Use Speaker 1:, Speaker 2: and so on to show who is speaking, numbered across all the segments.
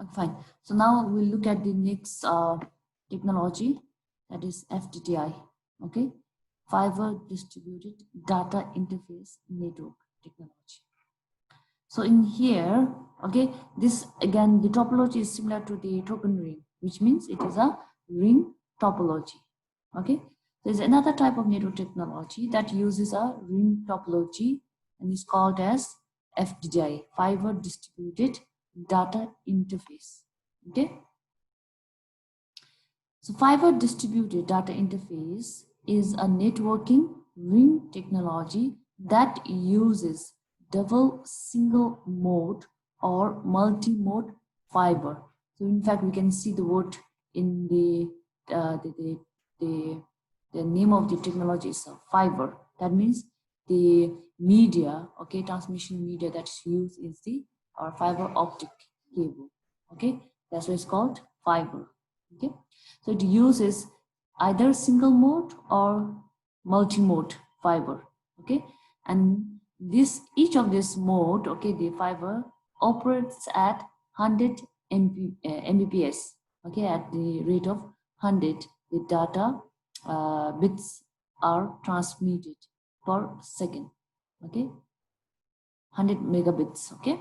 Speaker 1: Okay, fine. So now we'll look at the next technology, that is FDDI. Okay, Fiber Distributed Data Interface Network technology. So in here, okay, this again, the topology is similar to the token ring, which means it is a ring topology. Okay, there's another type of network technology that uses a ring topology and is called as FDDI, Fiber Distributed Data Interface. Okay, so Fiber Distributed Data Interface is a networking ring technology that uses double single mode or multi-mode fiber. So in fact, we can see the word in the name of the technology is fiber. That means the media, okay, transmission media that's used is the fiber optic cable. Okay, that's why it's called fiber. Okay, so it uses either single mode or multi-mode fiber. Okay, and each of this mode, okay, the fiber operates at 100 Mbps. Okay, at the rate of 100, the data bits are transmitted per second. Okay, 100 megabits. Okay,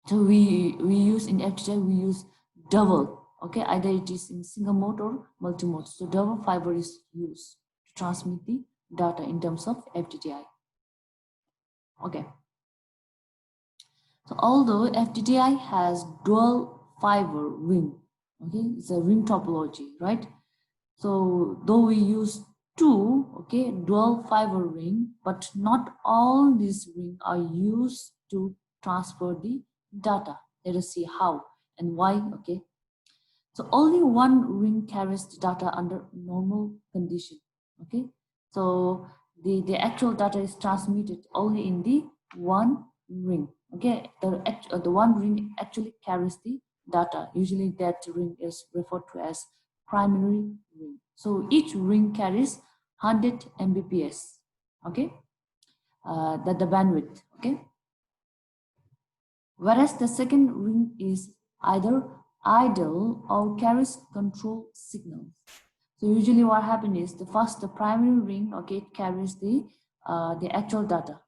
Speaker 1: so we use in FDDI, we use double. Okay, either it is in single mode or multi mode. So double fiber is used to transmit the data in terms of FDDI. Okay, so although FDDI has dual fiber ring, okay, it's a ring topology, right? So though we use two, okay, dual fiber ring, but not all these rings are used to transfer the data. Let us see how and why. Okay, so only one ring carries the data under normal condition. Okay, so the actual data is transmitted only in the one ring. Okay, the one ring actually carries the data. Usually that ring is referred to as primary ring. So each ring carries 100 Mbps. Okay, the bandwidth. Okay, whereas the second ring is either idle or carries control signals. So usually what happens is the primary ring, okay, it carries the actual data,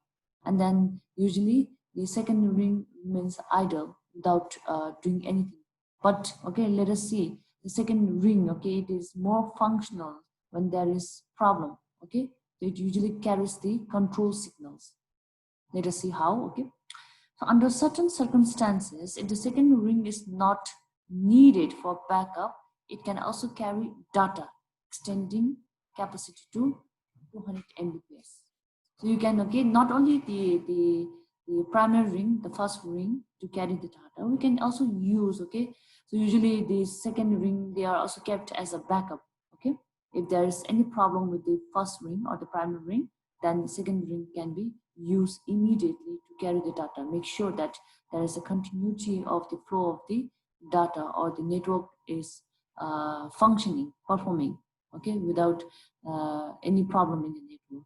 Speaker 1: and then usually the second ring remains idle without doing anything. But okay, let us see the second ring. Okay, it is more functional when there is problem. Okay, so it usually carries the control signals. Let us see how. Okay. So under certain circumstances, if the second ring is not needed for backup, it can also carry data extending capacity to 200 Mbps. So you can, okay, not only the primary ring, the first ring to carry the data, we can also use, okay. So usually the second ring, they are also kept as a backup, okay. If there is any problem with the first ring or the primary ring, then the second ring can be used immediately to carry the data. Make sure that there is a continuity of the flow of the data, or the network is functioning, performing, okay, without any problem in the network.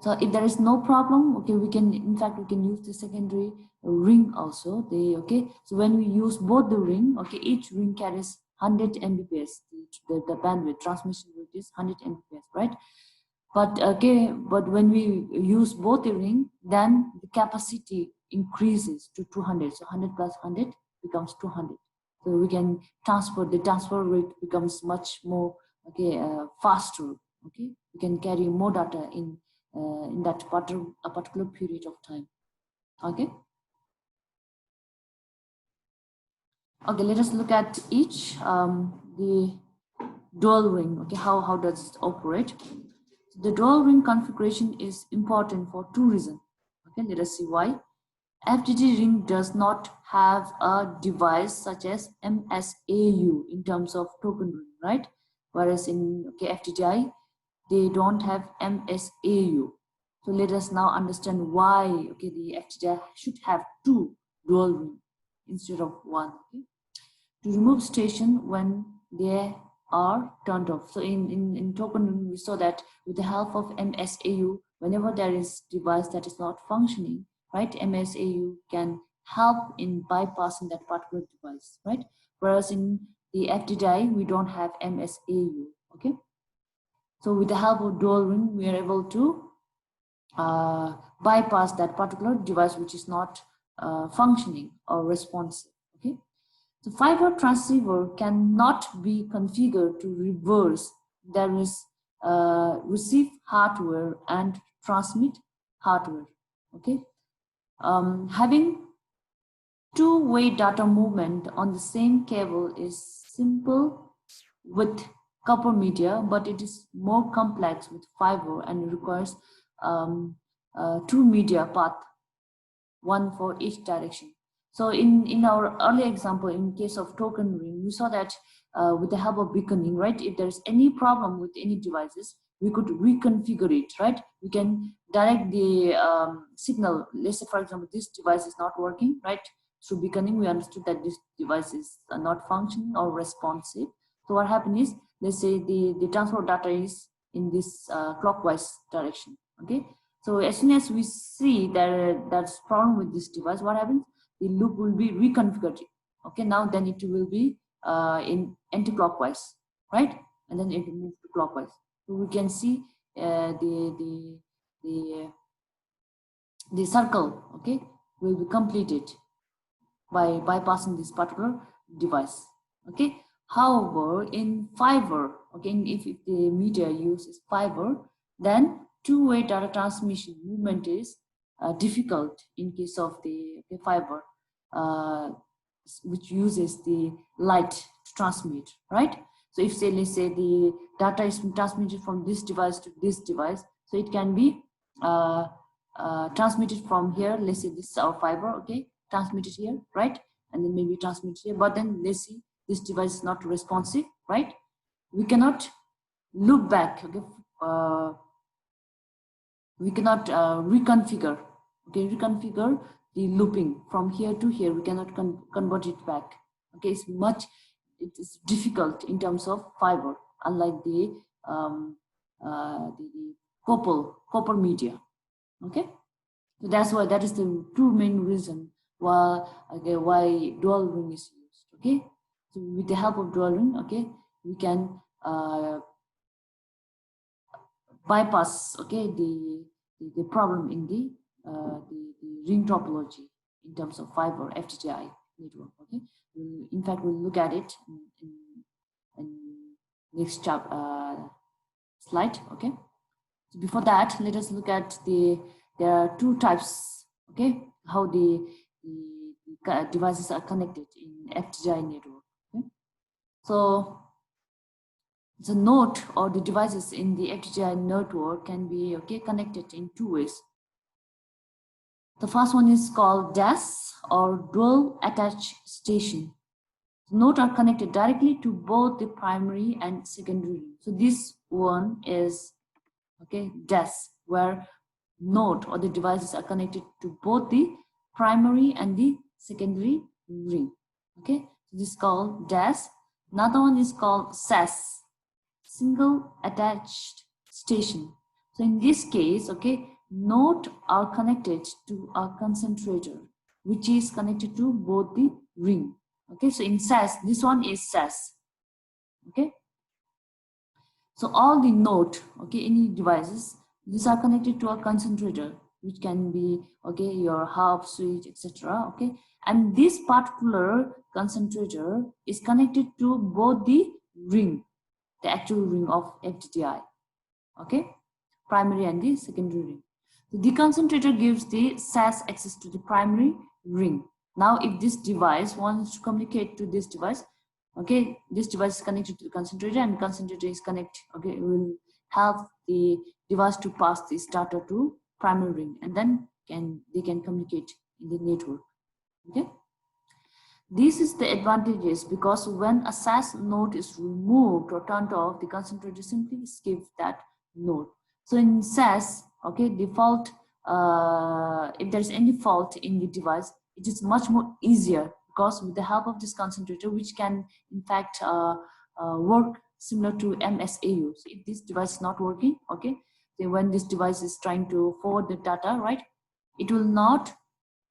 Speaker 1: So if there is no problem, okay, we can, in fact, we can use the secondary ring also. Okay, so when we use both the ring, okay, each ring carries 100 Mbps, the bandwidth transmission rate is 100 Mbps, right? But okay, but when we use both the ring, then the capacity increases to 200. So 100 plus 100 becomes 200. So we can the transfer rate becomes much more, okay, faster. Okay, we can carry more data in that a particular period of time. Okay. Okay, let us look at each the dual ring. Okay, how does it operate? The dual ring configuration is important for two reasons. Okay, let us see why. FDD ring does not have a device such as MSAU in terms of token ring, right? Whereas in FDDI, they don't have MSAU. So let us now understand why the FDDI should have two dual ring instead of one. Okay? To remove station when they are turned off. So in token ring, we saw that with the help of MSAU, whenever there is device that is not functioning, right, MSAU can help in bypassing that particular device, right? Whereas in the FDDI, we don't have MSAU, okay? So with the help of dual ring, we are able to bypass that particular device which is not functioning or responsive, okay? The fiber transceiver cannot be configured to reverse. There is receive hardware and transmit hardware, okay? Having two-way data movement on the same cable is simple with copper media, but it is more complex with fiber and requires two media path, one for each direction. So in our earlier example, in case of token ring, we saw that with the help of beaconing, right? If there's any problem with any devices, we could reconfigure it, right? We can direct the signal. Let's say, for example, this device is not working, right? Through beaconing, we understood that this device is not functioning or responsive. So what happened is, let's say the transfer data is in this clockwise direction, okay? So as soon as we see that that's problem with this device, what happens? The loop will be reconfigured. Okay, now then it will be in anti-clockwise, right? And then it will move to clockwise. So we can see the circle, okay, will be completed by bypassing this particular device. Okay. However, in fiber, okay, if the media uses fiber, then two-way data transmission movement is difficult in case of the fiber, which uses the light to transmit, right? So if say, let's say the data is transmitted from this device to this device, so it can be transmitted from here, let's say this is our fiber, okay, transmitted here, right? And then maybe transmitted here, but then let's see this device is not responsive, right? We cannot look back, okay? We cannot reconfigure, okay, reconfigure the looping from here to here. We cannot convert it back, okay? It is difficult in terms of fiber, unlike the copper media, okay? So that's why, that is the two main reason why dual ring is used, okay? So with the help of dual ring, okay, we can bypass, okay, the problem in the ring topology in terms of fiber FDDI network, okay? In fact, we'll look at it in next slide, okay? So before that, let us look at there are two types, okay, how the devices are connected in FDDI network, okay? So the node or the devices in the FDDI network can be, okay, connected in two ways. The first one is called DAS, or dual attached station. The nodes are connected directly to both the primary and secondary. So this one is, okay, DAS, where node or the devices are connected to both the primary and the secondary ring, okay? So this is called DAS. Another one is called SAS, single attached station. So in this case, okay, nodes are connected to a concentrator, which is connected to both the ring, okay? So in SAS, this one is SAS, okay? So all the node, okay, any devices, these are connected to a concentrator, which can be, okay, your hub, switch, etc. Okay, and this particular concentrator is connected to both the ring, the actual ring of FDDI, okay, primary and the secondary ring. The concentrator gives the SAS access to the primary ring. Now, if this device wants to communicate to this device, okay, this device is connected to the concentrator, and concentrator is connected, okay, will help the device to pass this data to primary ring, and then they can communicate in the network, okay? This is the advantages, because when a SAS node is removed or turned off, the concentrator simply skips that node. So in SAS, okay, default, if there's any fault in the device, it is much more easier, because with the help of this concentrator, which can in fact work similar to MSAU. So if this device is not working, okay, then when this device is trying to forward the data, right, it will not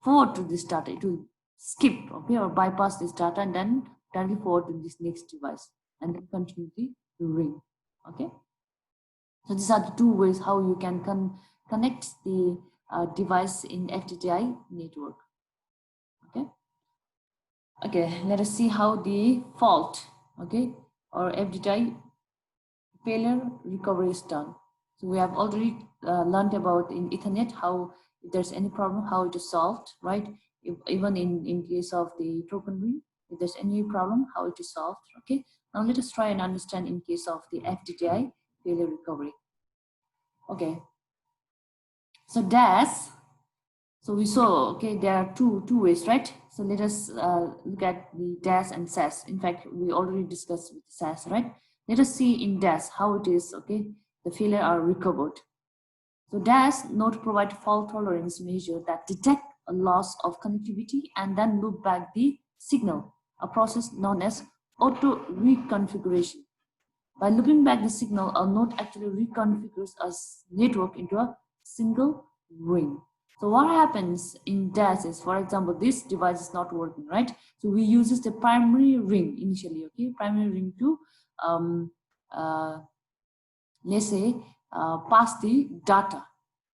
Speaker 1: forward to this data. It will skip, okay, or bypass this data and then directly forward to this next device and then continue the ring. Okay, so these are the two ways how you can connect the device in FDDI network. Okay, okay, let us see how the fault, okay, or FDDI failure recovery is done. So we have already learned about in Ethernet how if there's any problem, how it is solved, right? Even in case of the token ring, if there's any problem, how it is solved. Okay. Now let us try and understand in case of the FDDI failure recovery. Okay. So DAS. So we saw, okay, there are two ways, right? So let us look at the DAS and SAS. In fact, we already discussed with SAS, right? Let us see in DAS how it is, okay, the failure are recovered. So DAS node provide fault tolerance measure that detect a loss of connectivity and then loop back the signal, a process known as auto reconfiguration. By looping back the signal, a node actually reconfigures a network into a single ring. So what happens in DAS is, for example, this device is not working, right? So we use the primary ring initially, okay? Primary ring to, let's say, pass the data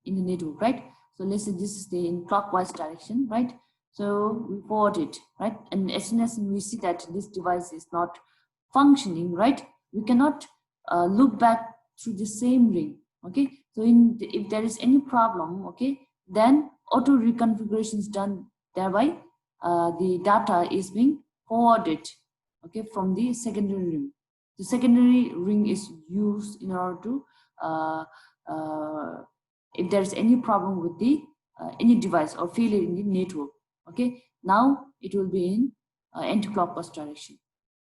Speaker 1: in the network, right? So let's say this is the in clockwise direction, right? So we forward it, right? And as soon as we see that this device is not functioning, right? We cannot look back through the same ring, okay? So if there is any problem, okay, then auto reconfiguration is done. Thereby, the data is being forwarded, okay, from the secondary ring. The secondary ring is used in order to, if there's any problem with the any device or failure in the network, okay, now it will be in anti-clockwise direction.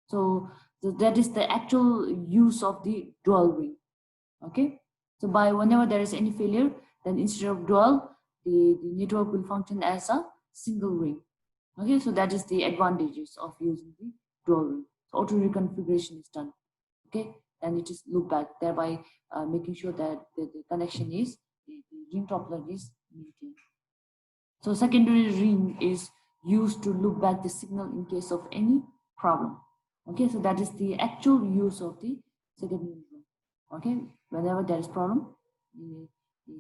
Speaker 1: So that is the actual use of the dual ring. Okay, so by whenever there is any failure, then instead of dual, the network will function as a single ring. Okay, so that is the advantages of using the dual ring. So auto reconfiguration is done. Okay, and it is loop back, thereby making sure that the connection is, the ring topology is maintained. So secondary ring is used to loop back the signal in case of any problem. Okay, so that is the actual use of the secondary ring. Okay, whenever there is problem, the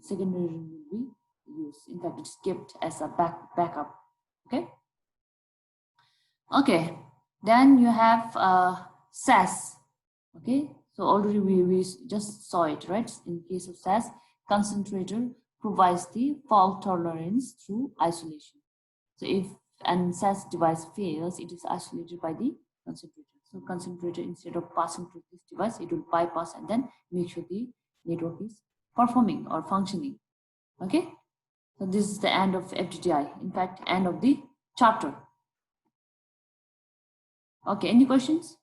Speaker 1: secondary ring will be used. In fact, it's kept as a backup. Okay. Okay, then you have SAS. Okay, so already we just saw it, right? In case of SAS, concentrator provides the fault tolerance through isolation. So if an SAS device fails, it is isolated by the concentrator. So concentrator, instead of passing through this device, it will bypass and then make sure the network is performing or functioning. Okay, so this is the end of FDDI. In fact, end of the chapter. Okay, any questions?